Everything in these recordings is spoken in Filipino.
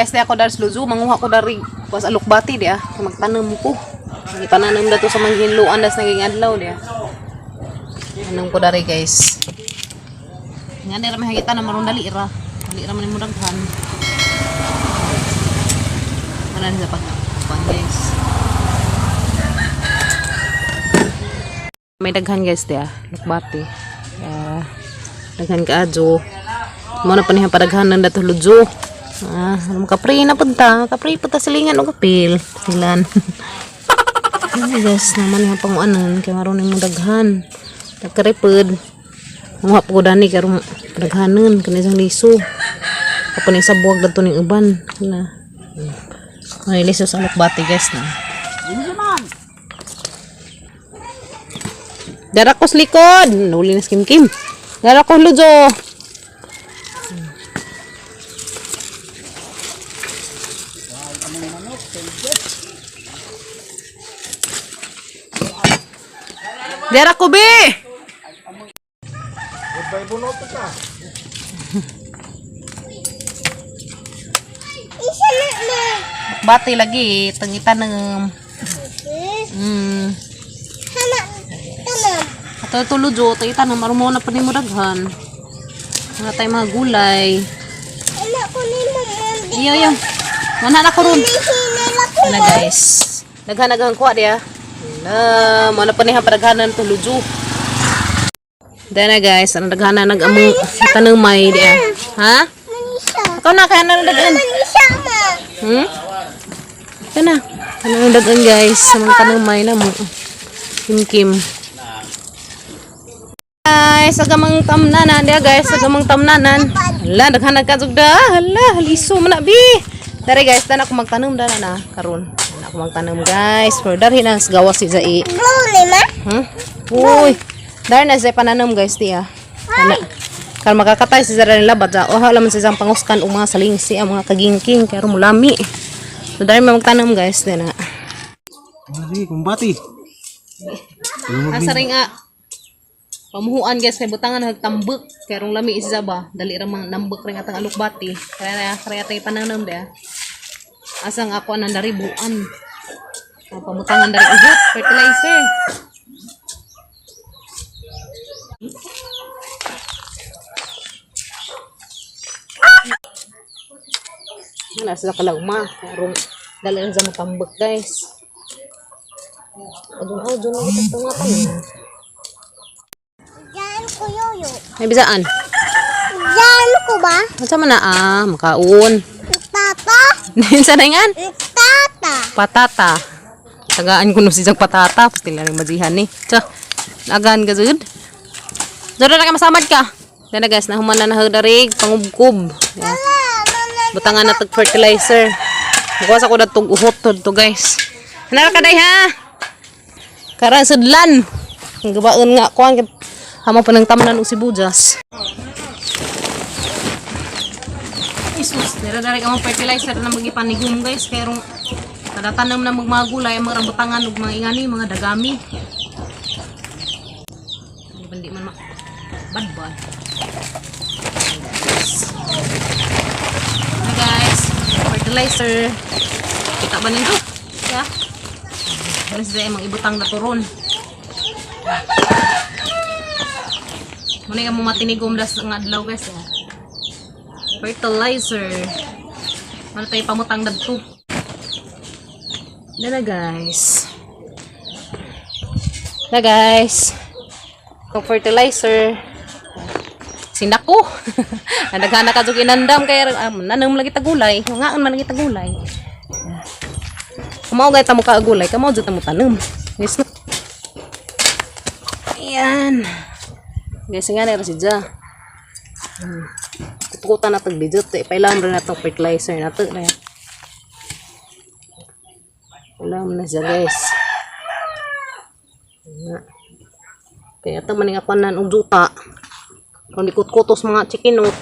guys, di ako dari sluzo, manguha ko dari was alukbati dia, magtanam ko. Ipananam dato sa manghinluan das naging adlaw dia. Anong ko dari guys. Nga nira mahigita na maron dali ra. Dali ra man mo daghan. Manan sa pagpang guys. May daghan guys dia, alukbati. Daghan ka adyo. Mo na panihan padaghanan dato lujo. Kapri na punta. Kapri punta silingan o kapil. Silan. Ay guys, naman yung panguanan. Kaya maroon yung daghan. Nagkaripod. Muhap ko dani karong padaghanan. Kaya isang liso. Kapag yung sabuag dato ng uban. May liso sa alukbati guys na. Darak ko sa likod. Nuli na skim kim. Darak ko lujo. Dera ko be. Bati lagi tengitan ng Ato tulujo tengitan ng marumo na panimo daghan. Mga tay mga gulay. Iyo. Mana na ko ron. Na guys. Daghan kuha dia. Mana panihan padaghanan to lujo. Dana guys, ang daghanan nagamong tanumay dia. Ha? Ikaw na kaya na daghan. Kana. Ano daghan guys, sa mga tanumay na mo. Kim. Guys, agamang tamnanan dia guys, agamang tamnanan. Hala, daghan nagkazugda. Hala, liso man na bi. Dari guys, tanak ko magtanom dana na karon. Ako magtanom guys. For darhin ang gawas si Zai. Uy. Dar na sa pananam guys tiya. Kar makakatay si Zara nila badja. O hala man sa isang panguskan o mga salingsi ang mga kagingking kaya mulami. So dar na magtanom guys din na. Mari kumbati. Asa ring pamuhuan guys kay butangan nagtambek kay rong lami si Zaba. Dali ra mang nambek ring atang alukbati. Kaya tay pananam dia. Asang ako anang dari buan. Pamutangan dari ugot, fertilizer. Wala sila kalagma. Karong dali lang sa matambak guys. Adun na ito nga pa niya. Diyan ko yoyo. May bisaan? Diyan ko ba? Masa man na makaun. Tata? Sa ringan? Tata. Patata. Tagaan ko no sisang patata. Pasti lang majihan ni. So, agan ka zud. Zura na ka masamad ka. Dana guys, nahuman na nahadarig. Pangubkub. Yeah. Butangan na fertilizer. Bukas ako na itong uhot to guys. Hanara ka day ha. Karan sudlan. Ang gabaon nga ko. Hama pa ng tamnan o sibujas. Isus, nira-dari ka mong fertilizer na magipanigum guys. Kaya rong nadatanam na magmagulay, mga rambutangan ug mga ingani, mga dagami. Hindi man bad. Na guys, fertilizer. Kita ba nito? Yeah. Alas dahil mga ibutang na turon. Muna ka mo matinigum das ng adlaw guys. Fertilizer. Ano tayo pamutang dadto. Na guys. Kung fertilizer. Sinako. Naghahanap ka dug inandam kaya nanam lagi tagulay. Ngaon man lagi tagulay. Kumaw gay ta mo ka gulay, kamaw jud ta mo tanom. Yes no. Ayan. Guys, nga na si Ja. Kukutan na tag-bidot. Ipailam rin na itong fertilizer na ito. Ilam na siya guys. Kaya ito maning apanan og juta. Kung di kutkutos mga chikinot.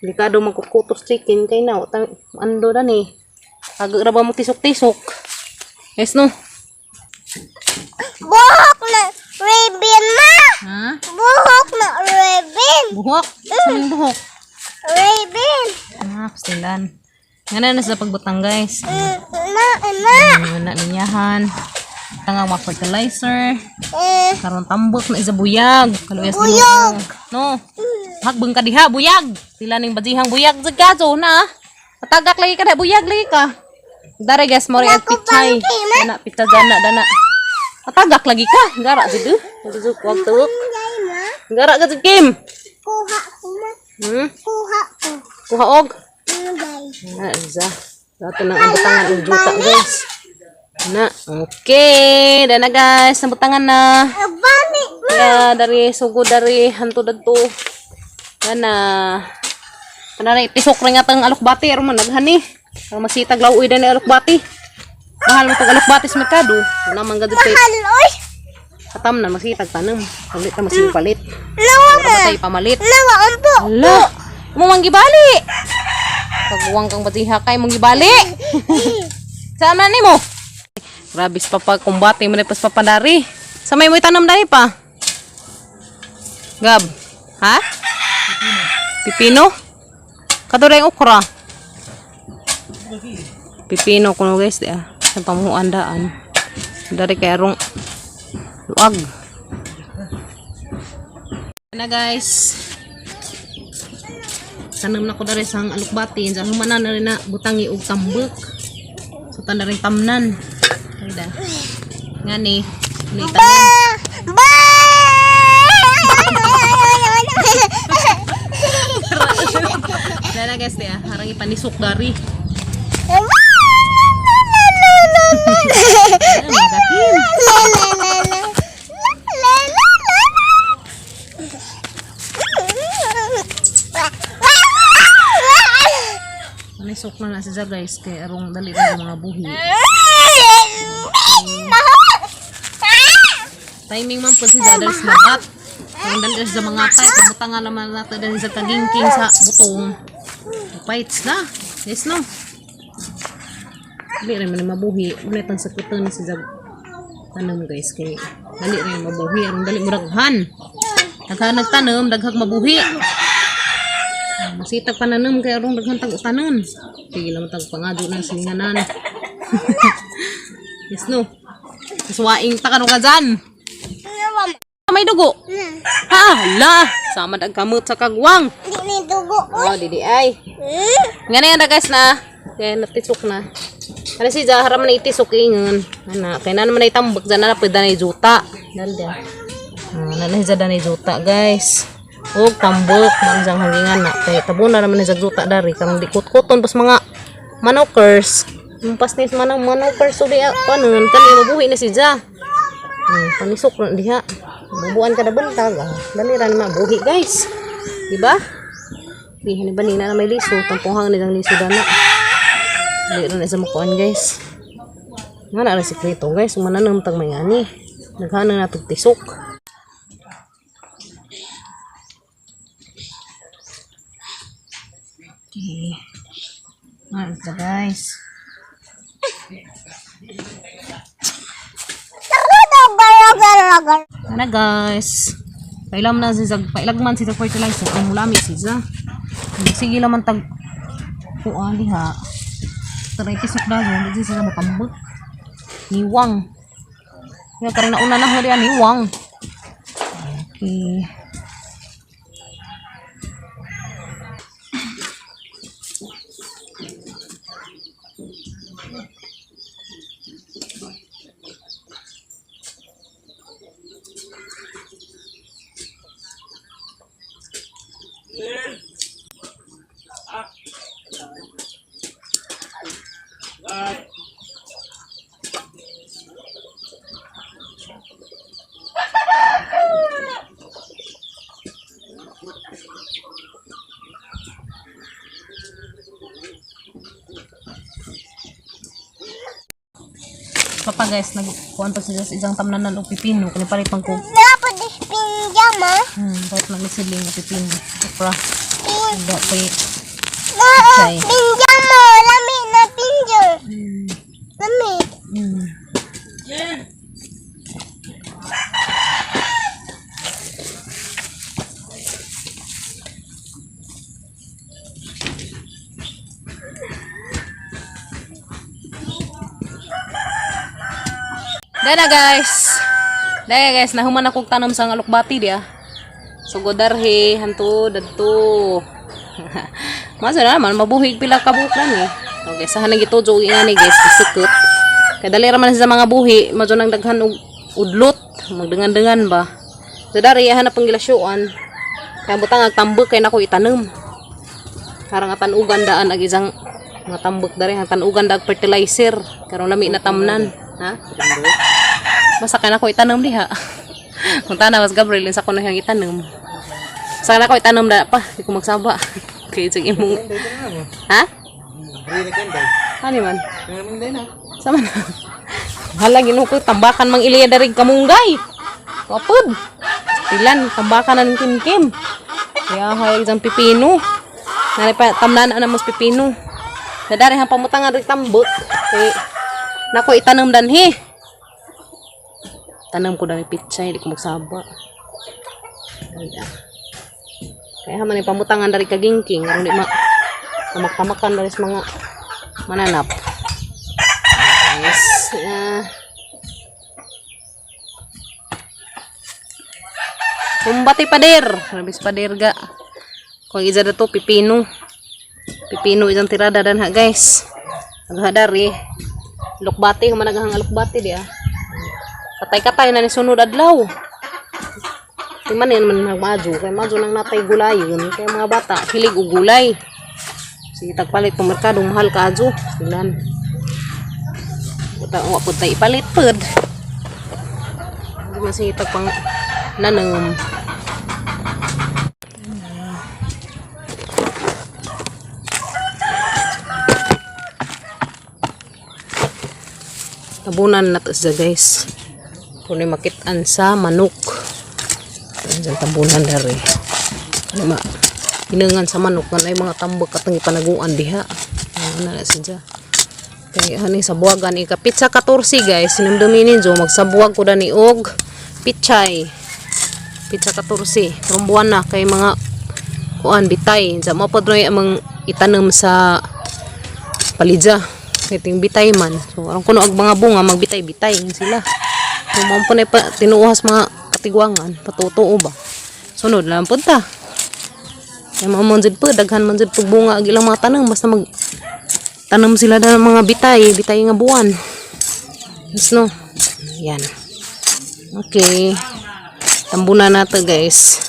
Delikado magkutkutos chicken. Kaya na, ando na ni. Agak ba mo tisok-tisok. Yes no? Buhok na ribbon na. Ha? Buhok na ribbon. Buhok? Saan buhok? Ribbon. Pastilan. Ngana na sa pagbutang guys. Na ninyahan. Tanga mga fertilizer. Karon tambok na isa buyag. Kaluyas buyag. No. Hagbeng ka diha buyag. Sila ning badihang buyag zagazo na. Patagak lagi ka na buyag lagi ka. Dare guys mo ri pichay. Dana pita dana. Patagak lagi ka. Gara sidu. Duduk waktu. Gara ka game. Kuha ko ma. Kuha ko. Kuha og. Na isa. Dato nang ambutangan og juta guys. Na, okay. Dana guys, ambutangan na. Balik. Ya dari sugo dari hantu dadto. Dana. Kanara itisok ring atang alokbati aron man naghani. Ang masitag lawuy dani alokbati. Mahal mo tag alokbati sa merkado. Na man gadto kay. Haloy. Katam na masitag tanem. Palit ta masing palit. Lawa Ora ba tay pamalit? Lawa ampo. Ala. Mo man gibali. Pagwang kang batiha kay mong gibali. Saan man nimo? Grabe sa papakumbate mo na pas papadari. Sa may mo itanam dahil pa? Gab. Ha? Pipino? Kadura yung okra. Pipino kuno guys. Sa pamuhan daan. Dari kay arong luag. Na guys. Tanam na ko dari sang alukbati. Sa humanan na rin na butangi og tambok. So tanda rin tamnan. Ada. Ngani. Ni tanam. Dana guys ya, harang ipanisok dari. Panisok na siya guys kay arong dali na mga buhi. Timing man po siya dahil sa labat. Kung dahil sa mga tay, pabutangan naman natin dahil sa tagingking sa butong. Fights na. Yes no. Dali rin man mabuhi. Ulit ang sakutan si Zag. Tanam guys kay dali rin mabuhi. Arong dali muraghan. Daghan nagtanam, daghag mabuhi. Masitag pananam kay arong daghan tag-utanan. Sige lang tag pangadyo ng silinganan. Yes no. Kaswaing takano ka dyan. May dugo. Hala, sama dagkamot sa kagwang. Di ni dugo. Oh, didi ay. Nga na yan na guys na. Kaya natisok na. Ano si Zah, haram na itisok ingon. Ano, kaya na naman na itambak dyan na pwede na juta. Dalda. Nalahizad na juta guys. O, tambok. Manjang hangingan na. Kaya tabo na naman na juta dari. Karang dikot-koton pas mga manokers. Yung pas ni manokers uli panon. Kani mabuhi na si Zah. Panisok na diha. Bubuan ka na bantag. Daliran mabuhi guys. Diba? Dihan ba nina na may liso. Tampunghang nilang liso dana. Daliran na isa makuan guys. Nga na rin sikreto guys. Mananam tag may ani. Naghanang na tisok. Okay. Nga rin guys. Ano guys, pailam na siya, pailagman siya fertilizer, ang mulami siya. Sige naman tag kuan diha. Taray kisok daw, hindi siya matambot. Niwang. Nga karena una na hori niwang. Okay. Papa guys, nagkuhan pa sila sa isang tamnan ng pipino. Kani palit pang ko. Dapat pinjama. Palit lang siling pipino. Okra. Hindi pa yung Pinjama. Lami na pinjam. Lami. Dana guys. Daya guys, nahuman akong tanom sa alokbati dia. So godarhe hanto dadto. Masa na naman mabuhig pila ka buklan eh. Okay, sa hanang gitujo ingani guys, sikut. Kay dali ra man sa mga buhi, madyo nang daghan og udlot, magdengan-dengan ba. So dari hanap ang gilasyoan. Kaya butang agtambok kay nako itanem. Karang atanugan daan ag isang mga tambok dari ang tanugan dag fertilizer karon lami na tamnan, ha? Basta kaya nako itanem diha. Kung tana mas Gabriel sa kuno yang itanem. Sa nako itanem da pa, di ko magsaba. Kay sig imong. Ha? Ano man? Sama na. Hala ginuko tambakan mang iliya dari kamunggay. Kapod. Tilan tambakan ng kim-kim. Kaya hay isang pipino. Nari pa tamnan ana mas pipino. Nadari hang pamutangan ri tambok. Kay nako itanem danhi. Tanam ko dari pitsay, di ko magsaba. Kaya haman ni pamutangan dari kagingking, aron di tamak-tamakan dari mga mananap. Yes. Kumbati pader, habis pader ga. Kung iza dato pipino. Pipino isang tirada dan ha guys. Naghadari. Lukbati, human naghang alukbati dia. Katay-katay na ni sunod adlaw. Timan yan man nagmadyo. Kaya madyo nang natay gulay yun. Kaya mga bata, hilig o gulay. Sige, tagpalit pang merkado, mahal ka adyo. Silan. Wapod tayo ipalit pod. Hindi man sige tagpang nanam. Tabunan na to siya guys. Kung makitaan sa manok. Diyan tabunan dari. Ano ma? Hinangan sa manok na ay mga tambak at ang ipanaguan diha. Ano na siya. Kaya hani sa buwagan ika pizza 14 guys. Sinumduminin jo magsabuwag ko dani og pichay. Pizza 14. Rumbuan na kay mga kuan bitay. Sa mo padroy amang itanam sa palidya. Kaiting bitay man. So aron kuno ag mga bunga magbitay-bitay sila. Kung mo pa tinuuhas mga katigwangan, patutuo ba? Sunod lang po ta. Kaya mga manjid po, daghan manjid po bunga ag ilang mga tanong. Basta magtanong sila na mga bitay nga buwan. Yes no? Yan. Okay. Tambunan na to guys.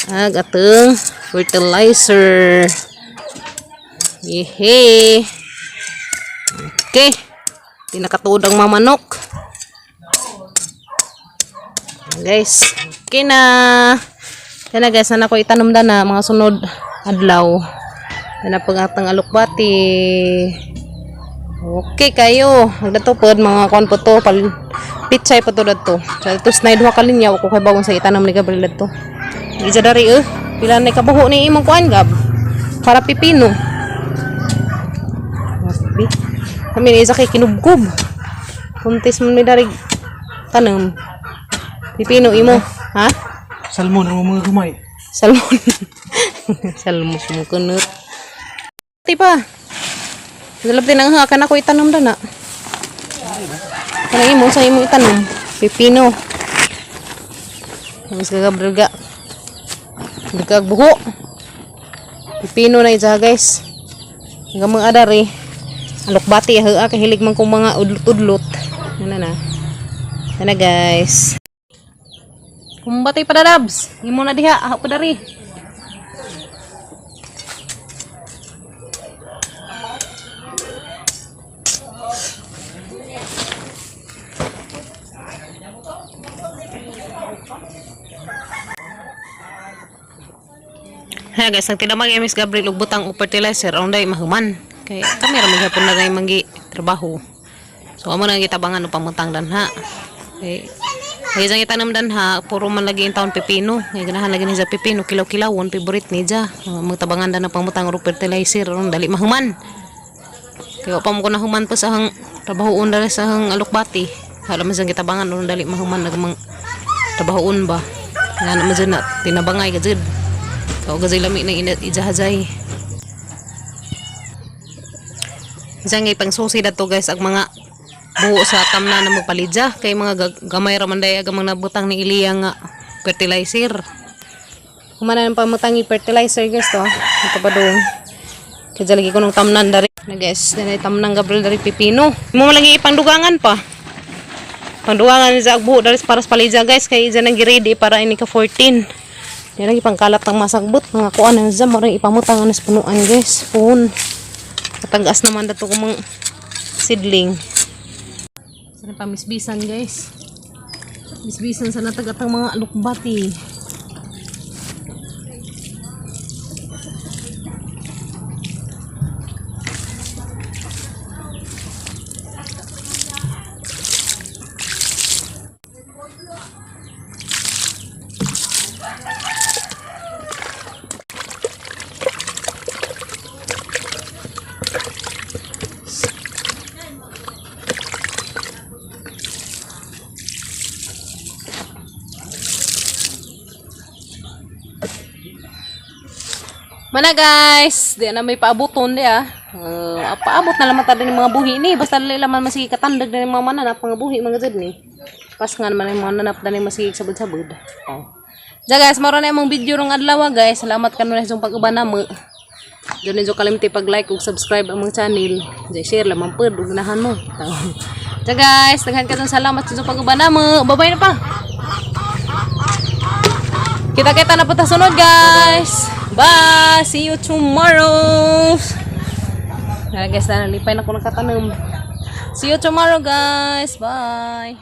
Ag atong fertilizer. Yehe. Okay. Di nakatuod ang mamanok. Guys, okay na. Yan na guys, na ako itanom na mga sunod adlaw. Yan na pag-atang alukbati. Okay kayo. Magdatupod mga kuan po to. Pitsay po to dato. So ito snide wa kalinyaw ko kay bawon sa itanom ni Gabriel dato. Isa dari pila na kabuho ni imong kuan gab. Para pipino. Kami ni isa kay kinubkob. Kuntis mo ni dari tanam. Pipino imo, ha? Salmon ang mga gamay. Salmon. Salmon mo kunut. Tipa. Dalap din ang akan ako itanom na. Kanang imo sa imo itanom. Pipino. Ang isa Gabriel ga. Dagag buho. Pipino na isa guys. Hanggang mga adari. Alokbati ha kahilig man kong mga udlot-udlot. Ano na. Ano na guys. Kumbati pada dabs. Imo na diha, ahok pa dari. Ha guys, ang tinamag yung Miss Gabriel ug butang og fertilizer aron day mahuman. Kay kami ra magyapon na day manggi trabaho. So amo na gitabangan og pamutang danha. Kay isang itanam danha, puro man lagi yung taon pipino. Ngay ganahan lagi ni sa pipino, kilaw-kilawon, favorite ni dya. Magtabangan dan na pangmutang o fertilizer, dali mahuman. Kaya pa mo ko nahuman pa sa hang trabahoon dali sa hang alukbati. Hala man siyang kitabangan, dali mahuman, nagamang trabahoon ba. Nga naman dyan na, tinabangay ka dyan. Kaya gazay lami na ijahazay. Isang ipang susi na to guys, ang mga buo sa tamna na magpalidya kay mga gamay ra man day agamang nabutang ni Iliya nga fertilizer. Kumana ng pamutangi fertilizer guys to. Ito pa doon. Kaya lagi ko nung tamnan dari. Na guys, dari tamnan Gabriel dari pipino. Mo lagi ipangdugangan pa. Pangdugangan sa agbuo dari para sa palidya guys kay dyan nang ready para ini ka 14. Yan lagi pangkalat ng masagbot mga kuan na dyan marang ipamutangan na sa punuan guys. Puun. Katanggas naman dato ko mga seedling. Sana pa misbisan guys. Misbisan sa natagatang mga lukbati. Mana guys, di na may paabuton di paabot na naman tayo ng mga buhi ni. Basta laman masigi katandag na ng mga mananap, mga buhi, mga dyan ni. Pas nga naman yung mga nanap na yung masigi sabod-sabod. Diya guys, maroon na yung video rong adlaw guys. Salamat ka na sa pag-uban na mo. Diyan nyo kalimti pag-like ug subscribe ang mga channel. Diya share lamang po, ugnahan mo. Diya guys, daghan ka dyan salamat sa pag-uban na mo. Babay na pa. Kita-kita na po ta sunod guys. Bye! See you tomorrow! Guys, nalipay na ako nakatanong. See you tomorrow guys! Bye!